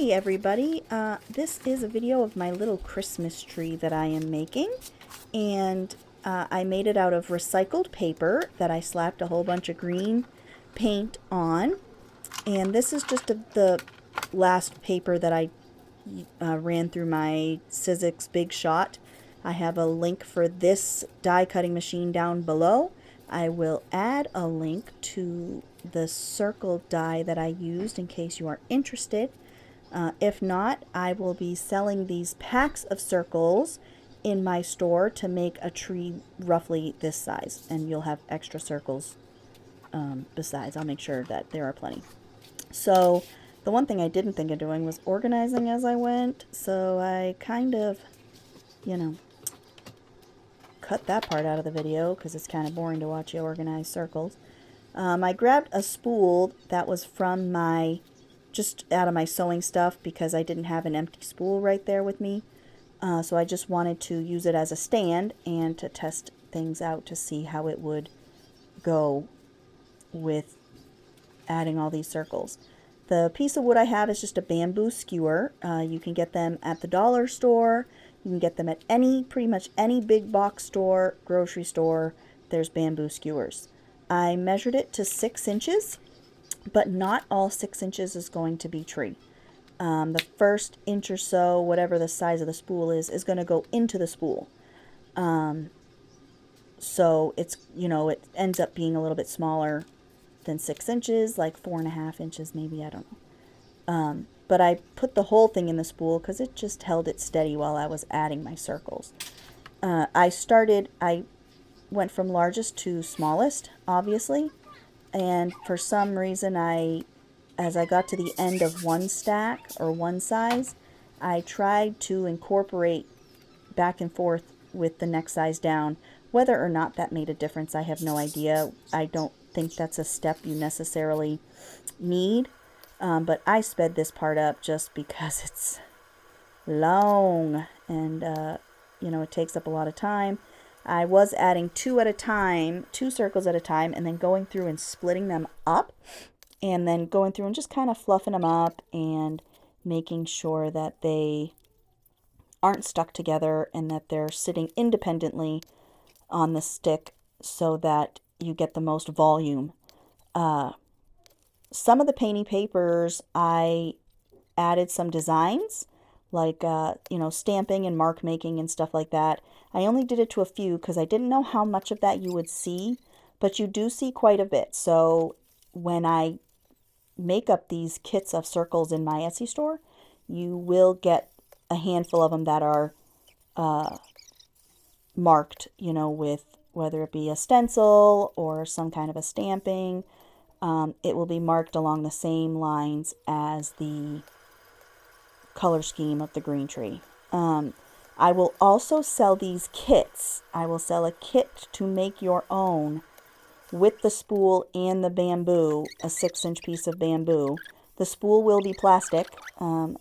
Hey everybody, this is a video of my little Christmas tree that I am making, and I made it out of recycled paper that I slapped a whole bunch of green paint on, and this is just the last paper that I ran through my Sizzix Big Shot. I have a link for this die cutting machine down below. I will add a link to the circle die that I used in case you are interested. If not, I will be selling these packs of circles in my store to make a tree roughly this size, and you'll have extra circles besides. I'll make sure that there are plenty. So the one thing I didn't think of doing was organizing as I went, so I kind of, cut that part out of the video because it's kind of boring to watch you organize circles. I grabbed a spool that was from just out of my sewing stuff because I didn't have an empty spool right there with me. So I just wanted to use it as a stand and to test things out to see how it would go with adding all these circles. The piece of wood I have is just a bamboo skewer. You can get them at the dollar store. You can get them at pretty much any big box store, grocery store. There's bamboo skewers. I measured it to 6 inches, but not all 6 inches is going to be tree. The first inch or so, whatever the size of the spool is going to go into the spool. So it's, it ends up being a little bit smaller than 6 inches, like 4.5 inches maybe, I don't know. But I put the whole thing in the spool because it just held it steady while I was adding my circles. I went from largest to smallest, obviously, and for some reason as I got to the end of one stack or one size, I tried to incorporate back and forth with the next size down. Whether or not that made a difference, I have no idea. I don't think that's a step you necessarily need. But I sped this part up just because it's long and, it takes up a lot of time. I was adding 2 at a time, 2 circles at a time, and then going through and splitting them up, and then going through and just kind of fluffing them up and making sure that they aren't stuck together and that they're sitting independently on the stick so that you get the most volume. Some of the painty papers, I added some designs, like, stamping and mark making and stuff like that. I only did it to a few because I didn't know how much of that you would see, but you do see quite a bit. So when I make up these kits of circles in my Etsy store, you will get a handful of them that are marked, with whether it be a stencil or some kind of a stamping. It will be marked along the same lines as the color scheme of the green tree. I will also sell these kits. I will sell a kit to make your own with the spool and the bamboo, a 6-inch piece of bamboo. The spool will be plastic. My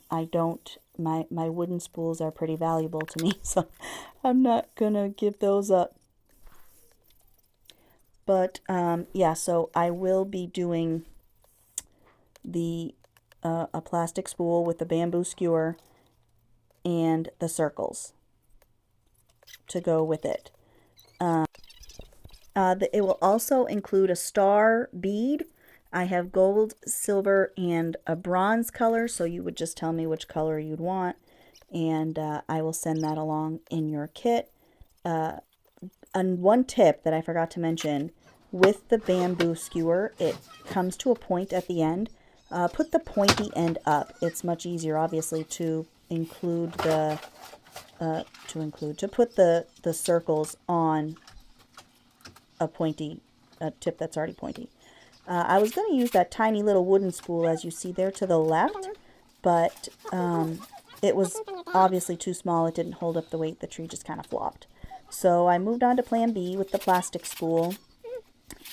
wooden spools are pretty valuable to me, so I'm not gonna give those up. But yeah, so I will be doing a plastic spool with the bamboo skewer and the circles to go with it. It will also include a star bead. I have gold, silver, and a bronze color, so you would just tell me which color you'd want, and I will send that along in your kit. And one tip that I forgot to mention, with the bamboo skewer, it comes to a point at the end. Put the pointy end up. It's much easier, obviously, to include to put the circles on a tip that's already pointy. I was going to use that tiny little wooden spool as you see there to the left, but it was obviously too small. It didn't hold up the weight. The tree just kind of flopped. So I moved on to plan B with the plastic spool,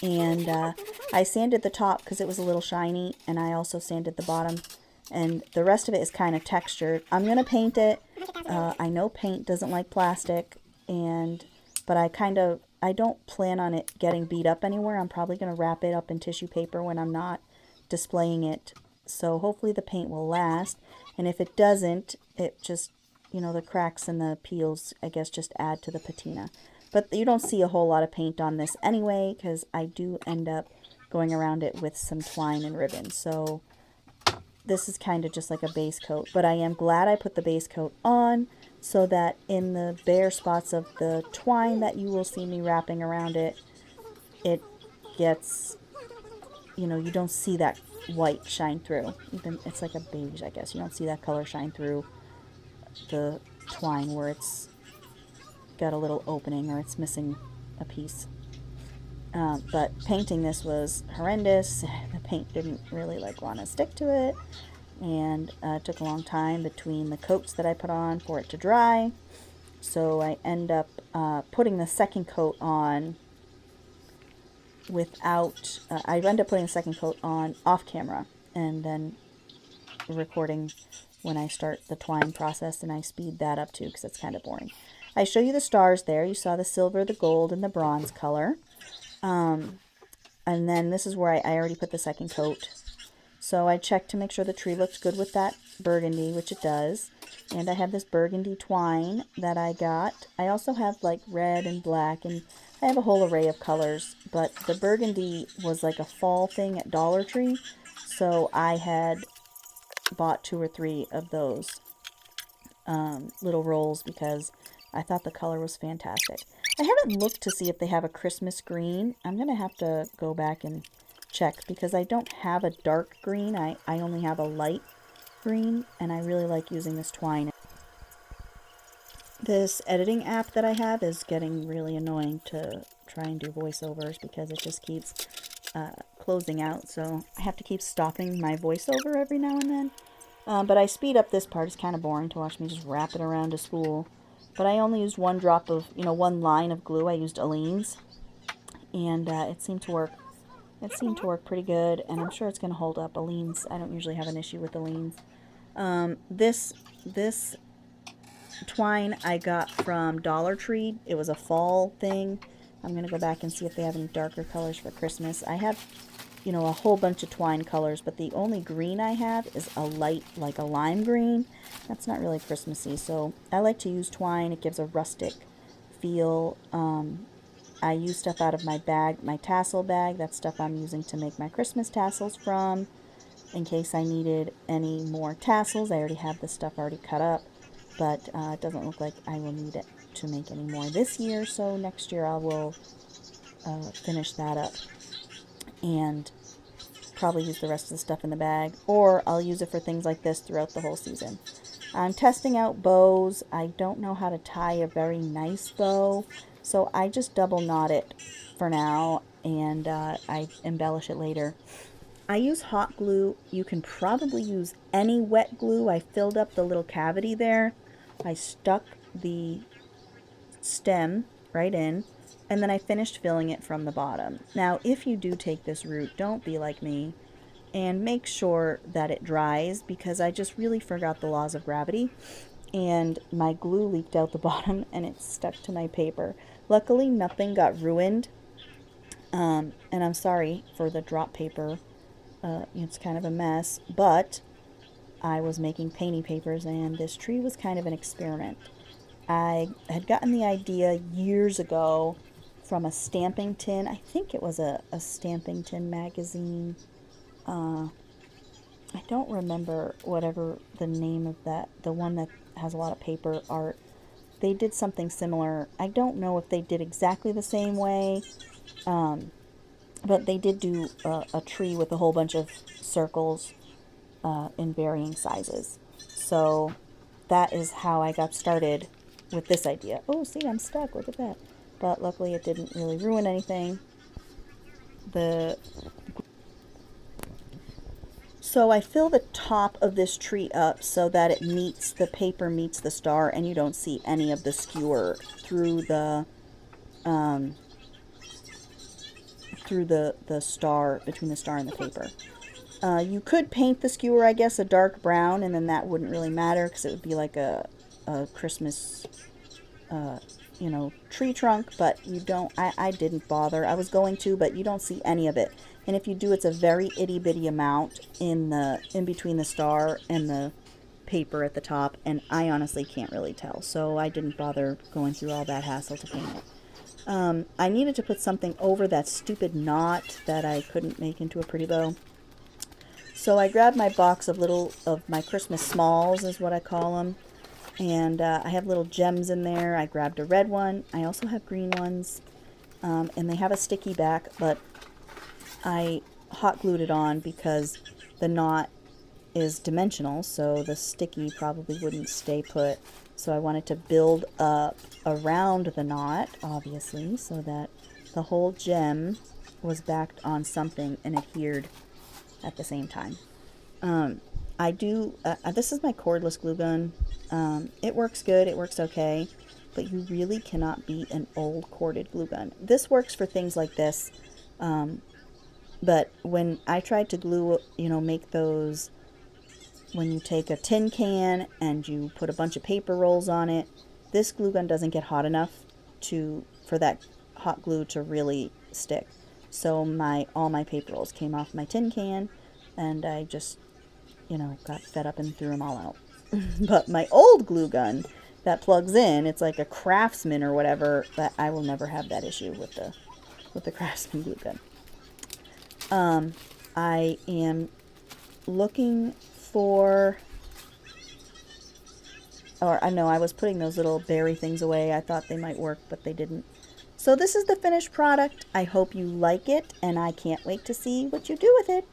and I sanded the top because it was a little shiny, and I also sanded the bottom, and the rest of it is kind of textured. I'm going to paint it. I know paint doesn't like plastic, but I don't plan on it getting beat up anywhere. I'm probably going to wrap it up in tissue paper when I'm not displaying it so hopefully the paint will last. And if it doesn't, it just, you know, the cracks and the peels, I guess, just add to the patina. But you don't see a whole lot of paint on this anyway, because I do end up going around it with some twine and ribbon. So this is kind of just like a base coat, but I am glad I put the base coat on so that in the bare spots of the twine that you will see me wrapping around it, it gets, you know, you don't see that white shine through. Even it's like a beige, I guess. You don't see that color shine through the twine where it's got a little opening or it's missing a piece. But painting this was horrendous. The paint didn't really want to stick to it, and it took a long time between the coats that I put on for it to dry. So I end up putting the second coat on without, I end up putting the second coat on off camera and then recording when I start the twine process, and I speed that up too because it's kind of boring. I show you the stars there. You saw the silver, the gold, and the bronze color. And then this is where I already put the second coat. So I checked to make sure the tree looks good with that burgundy, which it does. And I have this burgundy twine that I got. I also have like red and black, and I have a whole array of colors. But the burgundy was like a fall thing at Dollar Tree. So I had bought 2 or 3 of those little rolls because I thought the color was fantastic. I haven't looked to see if they have a Christmas green. I'm going to have to go back and check because I don't have a dark green. I only have a light green, and I really like using this twine. This editing app that I have is getting really annoying to try and do voiceovers because it just keeps closing out. So I have to keep stopping my voiceover every now and then. But I speed up this part. It's kind of boring to watch me just wrap it around a spool. But I only used 1 drop of, one line of glue. I used Aleene's, and it seemed to work. It seemed to work pretty good, and I'm sure it's going to hold up. Aleene's, I don't usually have an issue with Aleene's. This twine I got from Dollar Tree. It was a fall thing. I'm going to go back and see if they have any darker colors for Christmas. I have, a whole bunch of twine colors, but the only green I have is a light, like a lime green. That's not really Christmassy, so I like to use twine. It gives a rustic feel. I use stuff out of my bag, my tassel bag. That's stuff I'm using to make my Christmas tassels from, in case I needed any more tassels. I already have this stuff already cut up, but it doesn't look like I will need it to make any more this year, so next year I will finish that up and probably use the rest of the stuff in the bag, or I'll use it for things like this throughout the whole season. I'm testing out bows. I don't know how to tie a very nice bow, so I just double knot it for now, and I embellish it later. I use hot glue. You can probably use any wet glue. I filled up the little cavity there. I stuck the stem right in, and then I finished filling it from the bottom. Now, if you do take this route, don't be like me and make sure that it dries, because I just really forgot the laws of gravity and my glue leaked out the bottom and it stuck to my paper. Luckily, nothing got ruined, and I'm sorry for the drop paper. It's kind of a mess, but I was making painting papers and this tree was kind of an experiment. I had gotten the idea years ago from a stamping tin. I think it was a stamping tin magazine. I don't remember whatever the name of that, the one that has a lot of paper art. They did something similar. I don't know if they did exactly the same way, but they did do a tree with a whole bunch of circles in varying sizes. So that is how I got started with this idea. Oh, see, I'm stuck. Look at that. But luckily it didn't really ruin anything. So I fill the top of this tree up so that it meets, the paper meets the star, and you don't see any of the skewer through the star, between the star and the paper. You could paint the skewer, I guess, a dark brown, and then that wouldn't really matter because it would be like a Christmas tree trunk, but you don't. I didn't bother. I was going to, but you don't see any of it. And if you do, it's a very itty bitty amount in between the star and the paper at the top, and I honestly can't really tell, so I didn't bother going through all that hassle to paint it. I needed to put something over that stupid knot that I couldn't make into a pretty bow. So I grabbed my box of my Christmas smalls, is what I call them. And I have little gems in there. I grabbed a red one. I also have green ones. And they have a sticky back, but I hot glued it on because the knot is dimensional, so the sticky probably wouldn't stay put. So I wanted to build up around the knot, obviously, so that the whole gem was backed on something and adhered at the same time. This is my cordless glue gun. It works good, it works okay, but you really cannot beat an old corded glue gun. This works for things like this, but when I tried to glue, make those, when you take a tin can and you put a bunch of paper rolls on it, this glue gun doesn't get hot enough for that hot glue to really stick. So all my paper rolls came off my tin can, and I just, got fed up and threw them all out. But my old glue gun that plugs in, it's like a Craftsman or whatever, but I will never have that issue with the Craftsman glue gun. I am looking for, I was putting those little berry things away. I thought they might work, but they didn't. So this is the finished product. I hope you like it, and I can't wait to see what you do with it.